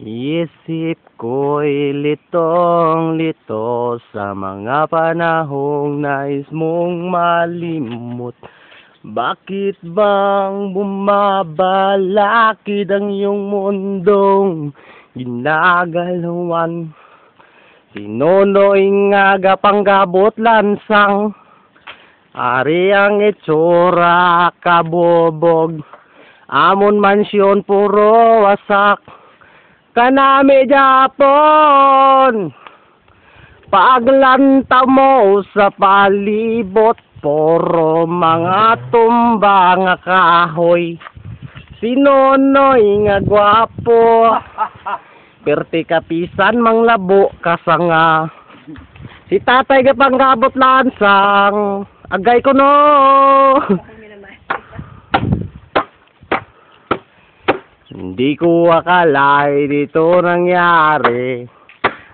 Isip ko'y litong-lito sa mga panahong nais mong malimot. Bakit bang bumabalakid ang iyong mundong ginagalawan? Sinunoy nga gapanggabot lansang, ari ang itsura kabubog. Amon mansyon puro wasak, kanami Japon. Paglanta mo sa palibot, puro mga tumba nga kahoy. Sinunoy nga gwapo, perti kapisan mang labo kasanga. Si tatay gapanggabot lansang, agay ko no. Hindi ko akalay dito nangyari,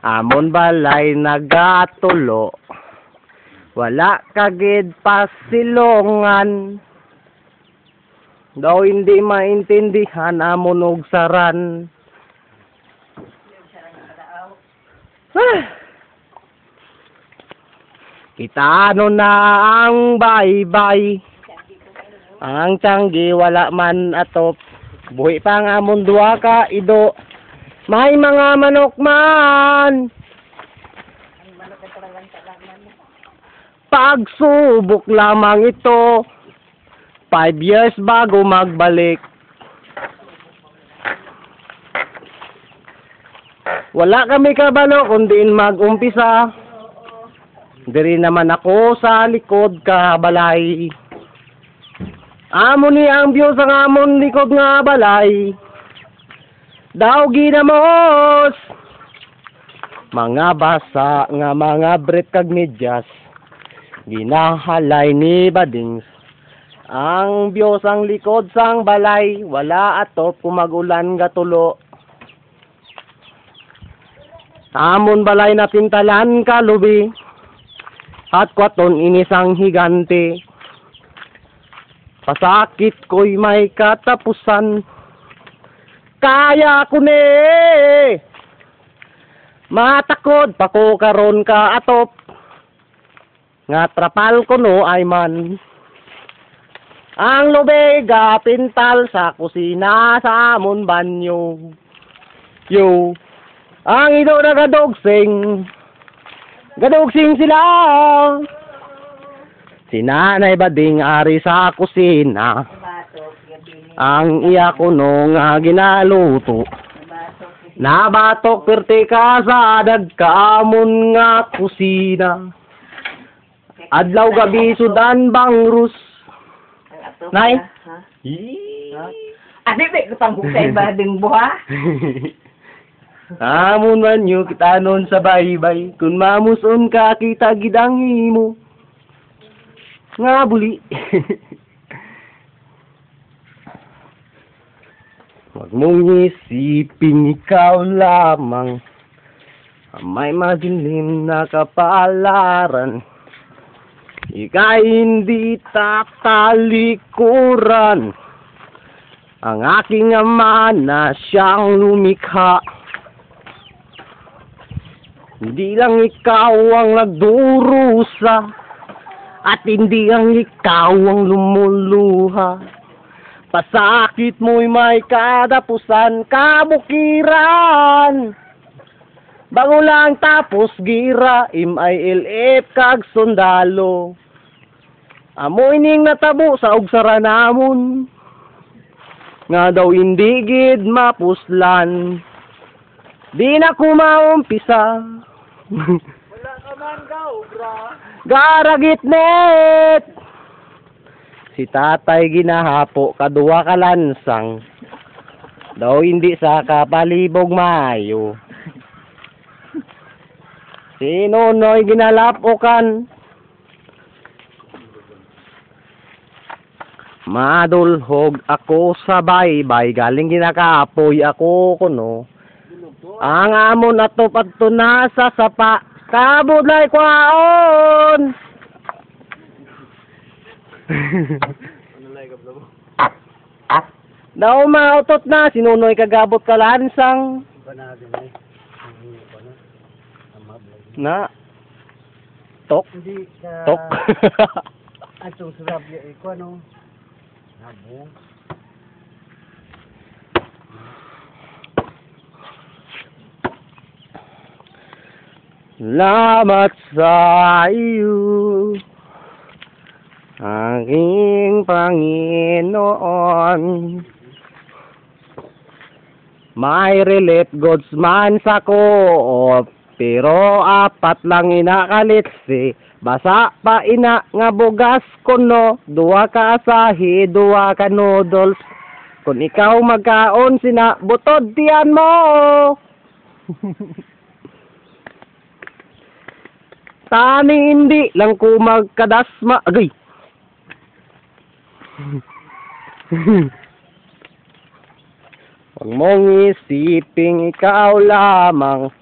amon balay nagatulo. Wala kagid pasilongan, daw hindi maintindihan amon og saran. Kita na ang baybay, ang tiyanggi wala man atop. Buhi pa nga amon duha ka ido, may mga manok man. Pagsubok lamang ito, 5 years bago magbalik. Wala kami kabalo kundiin mag-umpisa. Diri naman ako sa likod ka balay. Amo ni ang view sa amon likod nga balay. Daw ginamos, mga basa nga mga bret kag medyas, ginahalay ni Badings. Ang view sang likod sang balay, wala atop kumagulan gatulo. Amon balay na pintalan kalubi, at kwaton inisang higante. Pasakit ko'y may katapusan, kaya ko ne. Matakod pa ko karon ka atop, nga trapal ko no ay man. Ang lubega pintal sa kusina sa amon banyo. Yo, ang ido na gadogsing sila. Si Nanay Bading ari sa kusina, ang iya ko no nga ginaluto. Nabatok perti ka sa dagkamon nga kusina. Adlaw gabi sudan bangrus. Nay? Adi ba kapanggong sa Bading buha? Amon man nyo kita nun sa baybay, kung mamuson ka kita gidangi mo. Nga buli. Huwag mong isipin ikaw lamang, may madilim na kapalaran. Ika'y hindi tatalikuran. Ang aking ama na siyang lumikha. Hindi lang ikaw ang nagdurusa, at hindi ang ikaw ang lumuluha. Pasakit mo'y may kadapusan, kabukiran. Bago lang tapos gira, MILF kag sundalo. Amoy ning natabo sa ugsara namon, nga daw hindi gid mapuslan. Di na ko maumpisa. Wala ka man ka, obra. Garagitnet. Si tatay ginahapo kaduwa ka lansang, daw hindi sa kapalibog maayo. Si Nonoy ginalapokan, madulhog ako sa baybay, galing ginakapoy ako kuno. Ang amon atop adto na sa sapa, kabudlay kwaon. Daw mautot na, sinunoy kagabot ka lansang. Na. Tok. Hindi ka... Tok. Atong sarap yung iko, no? Nabong. Salamat sa iyo, aking Panginoon. May relief goods man sa ko, pero apat lang inakalit si basa pa ina nga bugas kuno, duwa ka asahi, duwa ka noodles. Kung ikaw magkaon sina butod tiyan mo. Tani hindi lang ko magkadasma. Agay. Huwag mong isiping ikaw lamang